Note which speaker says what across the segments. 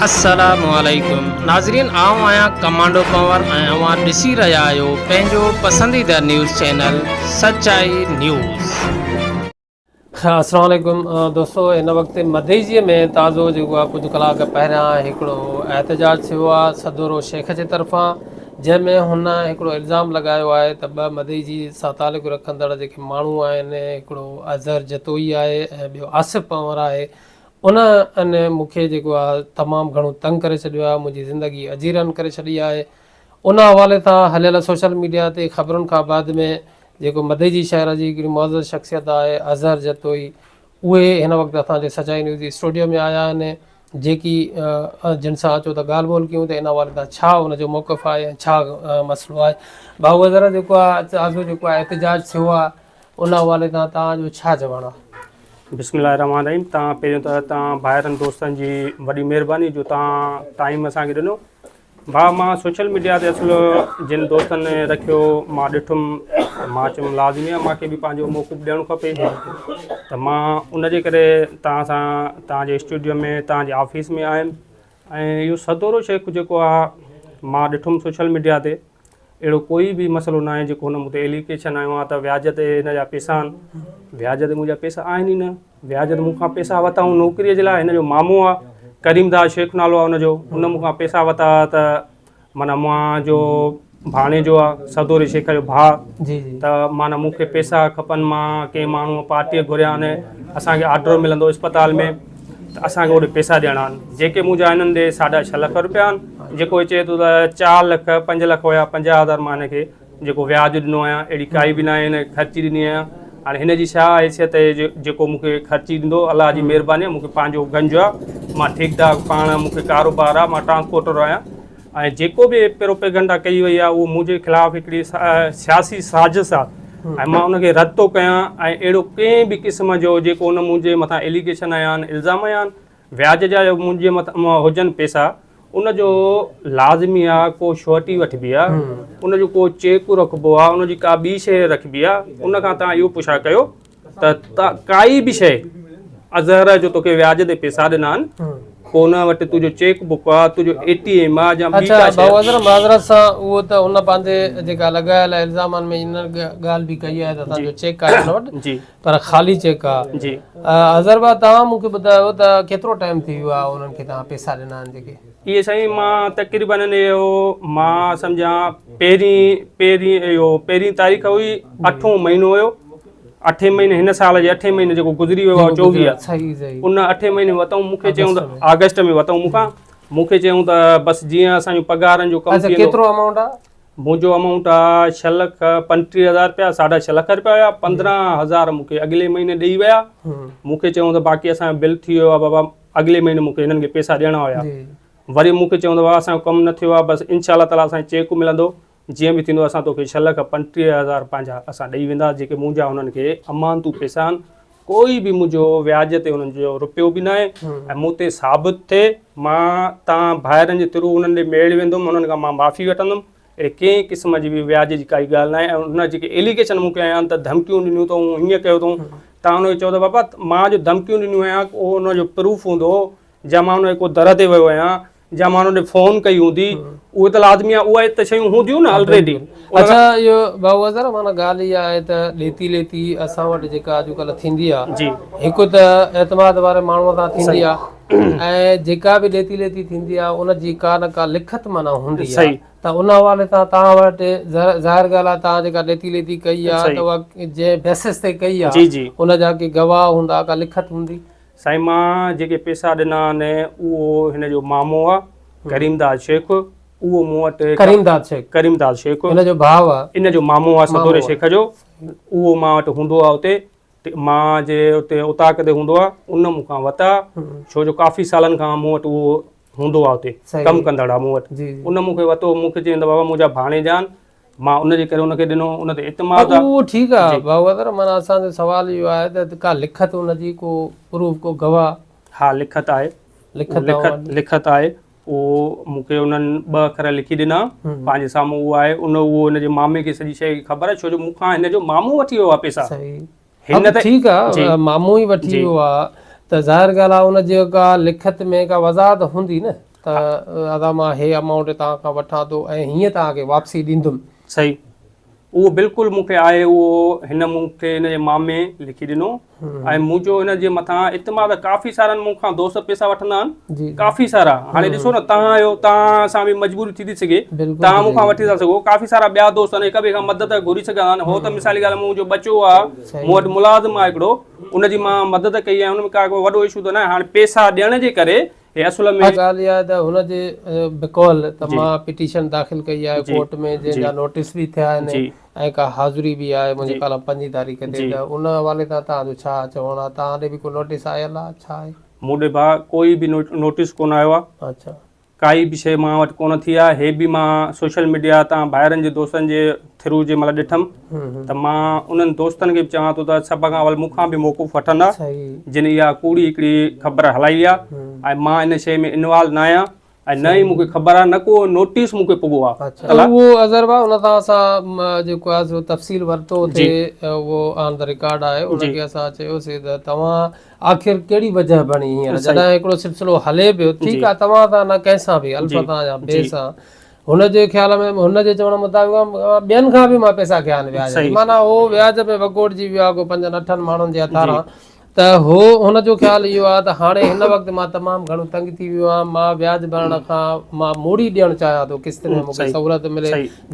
Speaker 1: अस्सलामुअलैकुम नाज़रीन आऊं आहियां कमांडो कंवर ऐं अवां ॾिसी रहिया आहियो पंहिंजो पसंदीदा न्यूज़ चैनल सचाई न्यूज़। अस्सलाम वालेकुम दोस्तों, हिन वक़्तु मदईजीअ में ताज़ो जेको आहे कुझु कलाक पहिरियां हिकिड़ो एहतजाज थियो आहे सदोरो शेख जे तरफ़ां, जंहिंमें हुन हिकिड़ो इल्ज़ाम लॻायो आहे त ॿ मदईजी सां तालुक़ु रखंदड़ जेके माण्हू आहिनि, हिकिड़ो अज़हर जतोई आहे ऐं ॿियो आसिफ़ पंवर आहे, उन मूंखे जेको आहे तमामु घणो तंग करे छॾियो आहे, मुंहिंजी ज़िंदगी अजीरन करे छॾी आहे। उन हवाले सां हलियल सोशल मीडिया ते ख़बरुनि खां बाद में जेको मदईजी शहर जी हिकिड़ी मौज़ूद शख़्सियत आहे अज़हर जतोई, उहे हिन वक़्तु असांजे सचाई न्यूज़ जी स्टूडियो में आया आहिनि, जेकी जिन सां अचो त ॻाल्हि ॿोल कयूं त हिन हवाले सां छा हुनजो मौक़िफ़ आहे ऐं छा मसइलो आहे। भाऊ अज़हर, जेको आहे ताज़ो जेको आहे एहतजाज थियो आहे, उन हवाले सां तव्हांजो छा चवणु आहे?
Speaker 2: बिस्मिल्लाहिर्रहमानिर्रहीम। तव्हां पहिरियों त तव्हां भाइरनि दोस्तनि जी वॾी महिरबानी जो तव्हां टाइम असांखे ॾिनो। भाउ, मां सोशल मीडिया ते असुलु जिन दोस्तनि रखियो मां ॾिठुमि, मां चयुमि लाज़मी आहे मूंखे बि पंहिंजो मौक़िफ़ ॾियणु खपे, त मां उनजे करे तव्हां सां तव्हांजे स्टूडियो में तव्हांजे ऑफिस में आयुमि। ऐं इहो सदोरो शेख जेको आहे मां ॾिठुमि सोशल मीडिया ते, अहिड़ो कोई बि मसइलो न आहे जेको हुन मूं ते एलिगेशन आयो आहे त व्याज ते हिन जा पैसा आहिनि। व्याज ते मुंहिंजा पैसा आहिनि ई न। व्याज ते मूंखां पैसा वरिता नौकिरीअ जे लाइ। हिन जो मामो आहे करीमदास शेख नालो आहे हुनजो, हुन मूंखां पैसा वरिता त माना मुंहिंजो भाणे जो आहे सदोरे शेख जो भाउ, त माना मूंखे पैसा खपनि। मां कंहिं माण्हू पार्टीअ घुरिया आहिनि, असांखे ऑर्डर मिलंदो अस्पताल में, त असांखे ओॾे पैसा ॾियणा आहिनि, जेके मुंहिंजा हिननि ॾे 6.5 लख रुपया आहिनि। जेको चए थो त 4 लख 5 लख हुया 50,000 मां हिनखे जेको व्याज ॾिनो आहियां, अहिड़ी काई बि न आहे, हिन ख़र्ची ॾिनी आहियां। हाणे हिन जी छा हैसियत आहे जेको मूंखे ख़र्ची ॾींदो? अलाह जी महिरबानी आहे, मूंखे पंहिंजो गंज आहे, मां ठीकु पाण मूंखे कारोबार आहे, मां ट्रांसपोर्टर आहियां। ऐं जेको बि प्रोपेगंडा कई वई आहे उहो मुंहिंजे ख़िलाफ़ु हिकिड़ी सियासी साज़िश आहे, ऐं मां उनखे रद्द थो कयां। ऐं अहिड़ो कंहिं बि क़िस्म जो जेको उन मुंहिंजे मथां एलिगेशन आया आहिनि, इल्ज़ाम आया आहिनि, व्याज जा मुंहिंजे मथां हुजनि पैसा, उनजो लाज़मी आहे को श्योरिटी वठिबी आहे, उनजो को चेक रखिबो आहे, उनजी का ॿी शइ रखिबी आहे। उनखां तव्हां इहो पुछा कयो त काई बि शइ अज़हर जो तोखे व्याज ते पैसा ॾिना आहिनि, कोन वटि तुंहिंजो चेक बुक आहे, तुंहिंजो ATM आहे या
Speaker 1: माज़रत सां उहो त उन पंहिंजे जेका लॻायल इल्ज़ामनि में इन ॻाल्हि बि कई आहे त असांजो चेक आहे हुन वटि, पर ख़ाली चेक आहे। अज़हर भाउ, तव्हां मूंखे ॿुधायो त केतिरो टाइम थी वियो आहे उन्हनि खे तव्हां पैसा ॾिना आहिनि जेके?
Speaker 2: इहे साईं मां तक़रीबन इहो मां सम्झां पहिरीं तारीख़ हुई 8हों महीनो हुयो, 8 महीने हिन साल जे 8 महीने जेको गुज़री वियो आहे 24, उन 8 महीने वरितऊं। मूंखे चयूं त अगस्त में वरितऊं मूंखां, मूंखे चयूं त बसि जीअं असांजो पघारनि जो कमु
Speaker 1: केतिरो अमाउंट आहे?
Speaker 2: मुंहिंजो अमाउंट आहे 6,35,000 रुपया, 6.5 लख रुपया हुया। 15,000 मूंखे अॻिले महीने ॾेई विया। मूंखे चयूं त बाक़ी असांजो बिल थी वियो आहे बाबा, अॻिले महीने मूंखे हिननि खे पैसा ॾियणा हुया। वरी मूंखे चवंदो बाबा असांजो कमु न थियो आहे, बसि इंशाअल्लाह ताला असांखे चेक मिलंदो, जीअं बि थींदो असां तोखे 6,35,000 पंहिंजा असां ॾेई वेंदा, जेके मुंहिंजा हुननि खे अमानतूं पैसा आहिनि। कोई बि मुंहिंजो व्याज ते हुननि जो रुपयो बि न आहे, ऐं मूं ते साबित थिए मां तव्हां भाइरनि जे थ्रू हुननि ॾे मेड़ वेंदुमि, हुननि खां मां माफ़ी वठंदुमि। अहिड़े कंहिं क़िस्म जी बि व्याज जी काई ॻाल्हि न आहे। ऐं हुन जेके एलिगेशन मूंखे आया आहिनि त धमकियूं ॾिनियूं अथऊं, हीअं कयो अथऊं, तव्हां हुनखे चओ त बाबा मां जो धमकियूं ॾिनियूं आहियां उहो हुनजो प्रूफ हूंदो, या मां हुनजे को दर ते वियो आहियां, या मां हुन ॾे फ़ोन कई हूंदी, उहे त लाज़मी आहे, उहा त शयूं हूंदियूं न ऑलरेडी।
Speaker 1: अच्छा, इहो भाऊ अज़हर, माना ॻाल्हि इहा आहे त लेती लेती असां वटि जेका अॼुकल्ह थींदी आहे, हिकु त एतमाद वारे माण्हूअ सां थींदी आहे, ऐं जेका बि लेती लेती थींदी आहे उनजी का न का लिखत माना हूंदी आहे। त उन हवाले सां तव्हां वटि ज़ाहिर ॻाल्हि आहे तव्हां जेका लेती लेती कई आहे त उहा जंहिं बेसिस ते कई आहे उनजा के गवाह हूंदा, का लिखत हूंदी?
Speaker 2: साईं, मां जेके पैसा ॾिना आहिनि उहो हिन जो मामो आहे करीमदास शेख, उहो मूं वटि करीमदास शेख
Speaker 1: इन जो भाउ आहे,
Speaker 2: इन जो मामो आहे सदोरे शेख जो, उहो मां वटि हूंदो आहे उते, मां जे उते उताक ते हूंदो आहे, उन मूंखां वरिता, छो जो काफ़ी सालनि खां मूं वटि उहो हूंदो आहे उते, कमु कंदड़ आहे मूं वटि। उन मूंखे वरितो, मूंखे चवंदा बाबा मुंहिंजा भाणे जान, मां उनजे करे उनखे ॾिनो, उन ते इतमाद आहे।
Speaker 1: उहो ठीकु आहे भाऊ अज़हर, माना असांजो सुवालु इहो आहे त का लिखत उनजी, को प्रूफ, को गवाह?
Speaker 2: हा, लिखत आहे, लिखत आहे। उहो मूंखे उन्हनि 2 अखर लिखी ॾिना पंहिंजे साम्हूं, उहो आहे उहो हिनजे मामे खे सॼी शइ ख़बर आहे, छो जो मूंखां हिन जो मामो वठी वियो आहे पैसा।
Speaker 1: हिन त ठीकु आहे, मामो ई वठी वियो आहे, त ज़ाहिर ॻाल्हि आहे उन जेका लिखत में का वज़ाहत हूंदी न। त दादा मां हे अमाउंट तव्हां खां वठां थो ऐं हीअं तव्हांखे वापसी ॾींदुमि।
Speaker 2: सही, उहो बिल्कुलु मूंखे आहे, उहो हिन मूंखे हिन जे मामे लिखी ॾिनो ऐं मुंहिंजो हिन जे मथां इतमाद काफ़ी सारनि मूंखां दोस्त पैसा वठंदा आहिनि, काफ़ी सारा। हाणे ॾिसो न, तव्हां आहियो, तव्हां सां बि मजबूरी थी सघे, तव्हां मूंखां वठी था सघो, काफ़ी सारा ॿिया दोस्त आहिनि, हिक ॿिए खां मदद घुरी सघंदा आहिनि। हो त मिसाली ॻाल्हि, मुंहिंजो बचो आहे, मूं वटि मुलाज़िम आहे हिकिड़ो, उनजी मां मदद कई आहे, हुन में का वॾो इशू त न आहे। हाणे पैसा ॾियण जे करे हे असुल में
Speaker 1: ॻाल्हि इहा त हुनजे बिकॉल त मां पिटीशन दाख़िल कई आहे कोर्ट में, जंहिंजा नोटिस बि थिया आहिनि ऐं का हाज़िरी बि आहे मुंहिंजे कल्ह 5 तारीख़ ते। त उन हवाले सां तव्हांजो छा चवणु आहे? तव्हां ॾे बि कोई नोटिस आयल आहे? छा आहे?
Speaker 2: मूं ॾे भाउ कोई बि नोटिस कोन आयो आहे।
Speaker 1: अच्छा,
Speaker 2: काई बि शइ मां वटि कोन थी आहे। हे बि मां सोशल मीडिया तां ॿाहिरनि जे दोस्तनि जे थ्रू जे महिल ॾिठमि त मां उन्हनि दोस्तनि खे बि चवां थो त सभ खां अवल मूंखां बि मौक़ूफ़ वठंदा, जिन इहा कूड़ी हिकिड़ी ख़बर हलाई आहे ऐं मां इन शइ में इन्वॉल्व न आहियां ऐं न ई मूंखे ख़बर आहे, न को नोटिस मूंखे पुॻो आहे।
Speaker 1: उहो अज़र भाउ उन तां असां जेको आहे सो तफ़सील वरितो थिए, उहो ऑन द रिकॉर्ड आहे, उनखे असां चयोसीं त तव्हां आख़िर कहिड़ी वजह बणी हींअर, जॾहिं हिकिड़ो सिलसिलो हले पियो, ठीकु आहे, तव्हां सां न कंहिंसां बि अल्फ़ा या ॿिए सां, हुनजे ख़्याल में हुनजे चवण मुताबिक़ ॿियनि खां बि मां पैसा कया आहिनि व्याज, माना उहो व्याज में वकोड़जी वियो आहे, को 5-8 माण्हुनि जे हथारां। त हो हुनजो ख़्यालु इहो आहे त हाणे हिन वक़्तु मां तमामु घणो तंग थी वियो आहियां, मां व्याज भरण खां मां मोड़ी ॾियणु चाहियां थो, किस्त में मूंखे सहूलियत मिले,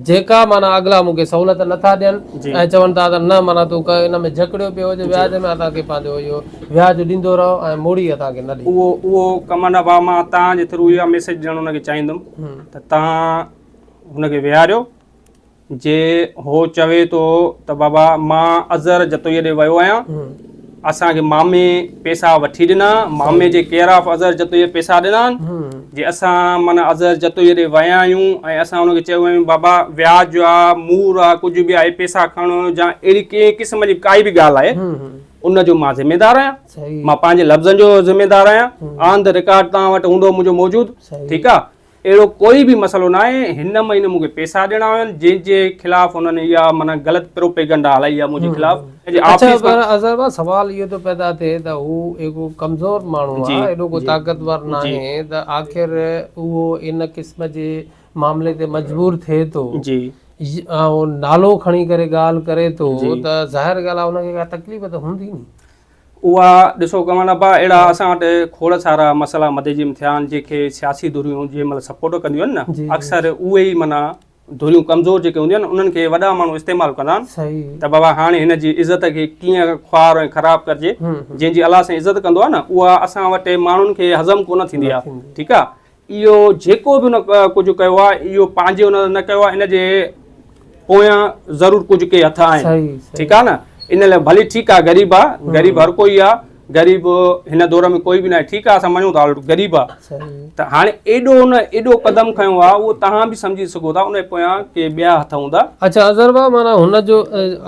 Speaker 1: जेका माना अॻिला मूंखे सहूलियत नथा ॾियनि ऐं चवनि था त न माना तूं इन में झकिड़ियो पियो हुजे व्याज में, असांखे पंहिंजो इहो व्याज ॾींदो रहो ऐं मोड़ी असांखे न ॾे।
Speaker 2: उहो कम न भाउ, मां तव्हांजे थ्रू इहा मैसेज ॾियणु हुनखे चाहींदुमि त तव्हां हुनखे विहारियो, जे हो चवे थो त बाबा मां अज़हर जतोईअ ॾे वियो आहियां, असांखे मामे पैसा वठी ॾिना, मामे जे केयर ऑफ अज़हर जतोईअ पैसा ॾिना आहिनि, जे असां माना अज़हर जतोईअ ॾे विया आहियूं ऐं असां हुनखे चयो आहियूं बाबा व्याज आहे, मूर आहे, कुझु बि आहे, पैसा खणो या अहिड़ी कंहिं क़िस्म जी काई बि ॻाल्हि आहे, उनजो मां ज़िम्मेदार आहियां, मां पंहिंजे लफ़्ज़नि जो ज़िम्मेदार आहियां, ऑन द रिकॉर्ड तव्हां वटि हूंदो मुंहिंजो मौजूदु, ठीकु आहे। अहिड़ो कोई बि मसइलो न आहे। हिन महीने मूंखे पैसा ॾियणा हुआ, जंहिंजे ख़िलाफ़ हुननि इहा माना ग़लति प्रोपेगेंडा हलाई आहे मुंहिंजे
Speaker 1: ख़िलाफ़। सवाल इहो थो पैदा थिए त हू एॾो कमज़ोर माण्हू आहे, एॾो को ताक़तवर न आहे, त आख़िर उहो इन क़िस्म जे मामले ते मजबूर थिए थो, नालो खणी करे ॻाल्हि करे थो, त ज़ाहिर ॻाल्हि आहे हुनखे का तकलीफ़ त हूंदी नी।
Speaker 2: उहा ॾिसो कमल भाउ, अहिड़ा असां वटि खोड़ सारा मसइला मदेजी में थिया आहिनि, जेके सियासी धुरियूं जंहिं महिल सपोर्ट कंदियूं आहिनि न, अक्सर उहे ई माना धुरियूं कमज़ोर जेके हूंदियूं आहिनि, उन्हनि खे वॾा माण्हू इस्तेमालु कंदा आहिनि त बाबा हाणे हिन जी इज़त खे कीअं ख्वार ऐं ख़राबु करिजे, जंहिंजी अलाह सां इज़त कंदो आहे न, उहा असां वटि माण्हुनि खे हज़म कोन थींदी आहे, ठीकु आहे। इहो जेको बि उन कुझु कयो आहे, इहो पंहिंजे हुन न कयो आहे, इन जे पोयां ज़रूरु कुझु के हथ आहिनि, ठीकु आहे न। इन लाइ भली ठीकु आहे, ग़रीब आहे, ग़रीब हर कोई आहे, ग़रीब हिन दौर में कोई बि न आहे, ठीकु आहे, असां मञूं था ग़रीब आहे, त हाणे एॾो क़दम खयो आहे, उहो तव्हां बि सम्झी सघो था, उन पोयां के ॿिया हथ हूंदा।
Speaker 1: अच्छा अज़हर भाउ, माना हुनजो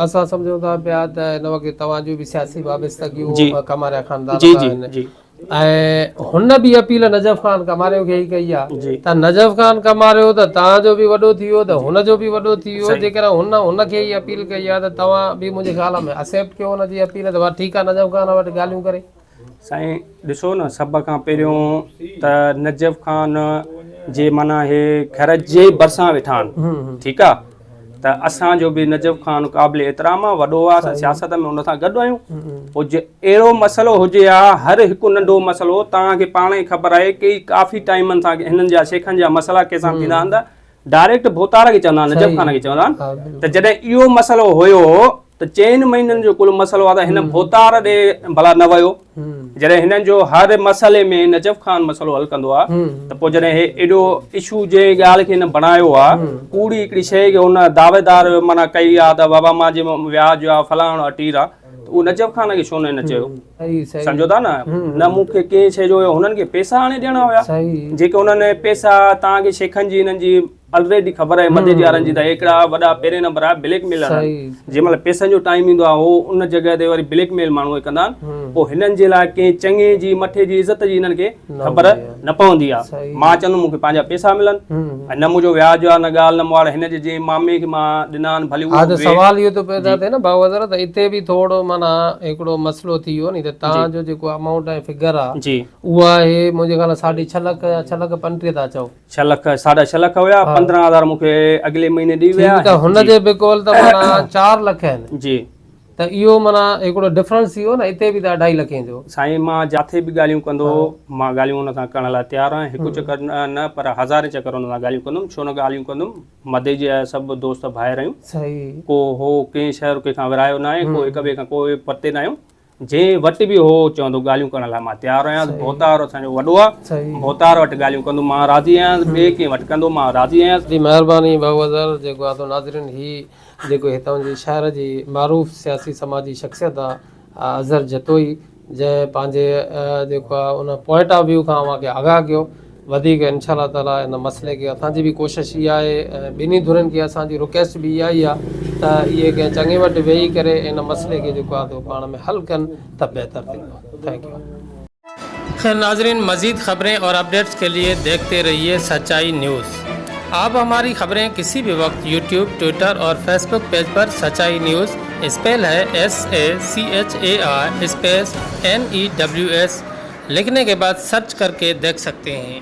Speaker 1: असां सम्झूं था पिया त हिन वक़्तु तव्हांजो बि सियासी वाबस्तगी कमारिया ख़ानदान ऐं हुन बि अपील नजफ़ ख़ान कमारियो खे ई कई आहे, त नजफ़ ख़ान कमारियो त तव्हांजो बि वॾो थी वियो, त हुनजो बि वॾो थी वियो, जेकर हुनखे ई अपील कई आहे त तव्हां बि मुंहिंजे ख़्याल में एक्सेप्ट कयो हुनजी अपील, त ठीकु आहे नजफ़ ख़ान वटि ॻाल्हियूं करे।
Speaker 2: साईं ॾिसो न, सभ खां पहिरियों त नजफ़ ख़ान जे माना हे घर जे भरिसां वेठा आहिनि, ठीकु आहे, त असांजो बि नजफ़ ख़ान क़ाबिल एतिराम आहे, वॾो आहे, असां सियासत में हुन सां गॾु आहियूं। पोइ जे अहिड़ो मसइलो हुजे हा, हर हिकु नंढो मसइलो तव्हांखे पाण ई ख़बर आहे कि काफ़ी टाइमनि सां हिननि जा शेखनि जा मसइला कंहिंसां थींदा आहिनि त डायरेक्ट भोतार खे चवंदा आहिनि, नजफ़ ख़ान खे चवंदा आहिनि, त जॾहिं इहो मसइलो हुयो त 4 महीननि जो कुल मसइलो आहे, त हिन भोतार ॾे भला न वियो, जॾहिं हिननि जो हर मसइले में नजफ़ ख़ान मसइलो हल कंदो आहे, त पोइ जॾहिं हे एॾो इशू जे ॻाल्हि खे हिन बणायो आहे, कूड़ी हिकिड़ी शइ खे हुन दावेदार माना कई आहे त बाबा मां जे व्याज आहे फलाणो अटीर आहे, त उहो नजफ़ ख़ान खे छो न चयो, सम्झो था न मूंखे कंहिं शइ जो हुननि खे पैसा हाणे ॾियणा हुया, जेके हुननि पैसा तव्हांखे शेखनि जी हिननि जी ऑलरेडी ख़बर आहे मध्य जे वारनि जी त हिकिड़ा वॾा पहिरें नंबर आहे ब्लैकमेल
Speaker 1: सही
Speaker 2: जंहिं महिल पैसनि जो टाइम ईंदो आहे उहो उन जॻह ते वरी ब्लैकमेल माण्हू कंदा आहिनि पोइ हिननि जे लाइ कंहिं चङे जी मथे जी इज़त जी हिननि खे ख़बर न पवंदी आहे
Speaker 1: सही
Speaker 2: मां चवंदुमि मूंखे पंहिंजा पैसा मिलनि ऐं न मुंहिंजो व्याज आहे न ॻाल्हि न मुआड़ हिन जे जंहिं मामे खे मां ॾिना आहिनि भली
Speaker 1: हा त सवाल इहो थो पैदा थिए न भाऊ हज़रत हिते बि थोरो माना हिकिड़ो मसइलो थी वियो नी त तव्हांजो जेको अमाउंट ऐं फिगर आहे
Speaker 2: जी
Speaker 1: उहा आहे मुंहिंजे ख़्याल 6.5 लख या 6 लख 35 था चओ
Speaker 2: 6 लख 6.5 लख हुया 15,000 मूंखे अॻिले महीने ॾेई विया
Speaker 1: त हुनजे बिकोल त माना 4 लख आहिनि
Speaker 2: जी
Speaker 1: त इहो माना हिकिड़ो डिफरेंस थी वियो न हिते बि त 2.5 लखें जो
Speaker 2: साईं मां जिथे बि ॻाल्हियूं कंदो मां ॻाल्हियूं हुन सां करण लाइ तयारु आहियां हिकु चकर न पर हज़ारे चकर हुन सां ॻाल्हियूं कंदुमि छो न ॻाल्हियूं कंदुमि मदे जे सभु दोस्त भाइर आहियूं
Speaker 1: सही
Speaker 2: को हो कंहिं शहर कंहिंखां विरायो न आहे को हिक ॿिए खां कोई परते न आहियूं जंहिं वटि बि हो चवंदो ॻाल्हियूं करण लाइ मां तयारु आहियां भोतार असांजो वॾो आहे
Speaker 1: सही
Speaker 2: भोतार वटि ॻाल्हियूं कंदुमि मां राज़ी आहियां ॿिए कंहिं वटि कंदो मां राज़ी आहियां
Speaker 1: जी महिरबानी भाऊ हज़रत जेको आहे तो नाज़रीन ही जेको हितां जे शहर जी मारूफ़ सियासी समाजी शख़्सियत आहे अज़हर जतोई जंहिं पंहिंजे जेको आहे उन पॉइंट ऑफ व्यू खां अव्हांखे आगाह कयो वधीक इंशाअल्लाह ताला इन मसइले खे असांजी बि कोशिशि इहा आहे ऐं ॿिन्ही धुरनि खे असांजी रिक्वेस्ट बि इहा ई आहे त इहे कंहिं चङे वटि वेही करे इन मसइले खे जेको आहे पाण में हल कनि त बहितर थींदो थैंक यू खैर नाजरीन मज़ीद खबरें और अपडेट्स के लिए देखते रहिए सच्चाई न्यूज़ आप हमारी खबरें किसी भी वक्त यूट्यूब ट्विटर और फेसबुक पेज पर सच्चाई न्यूज़ स्पेल है SACHAR स्पेस NEWS लिखने के बाद सर्च करके देख सकते हैं।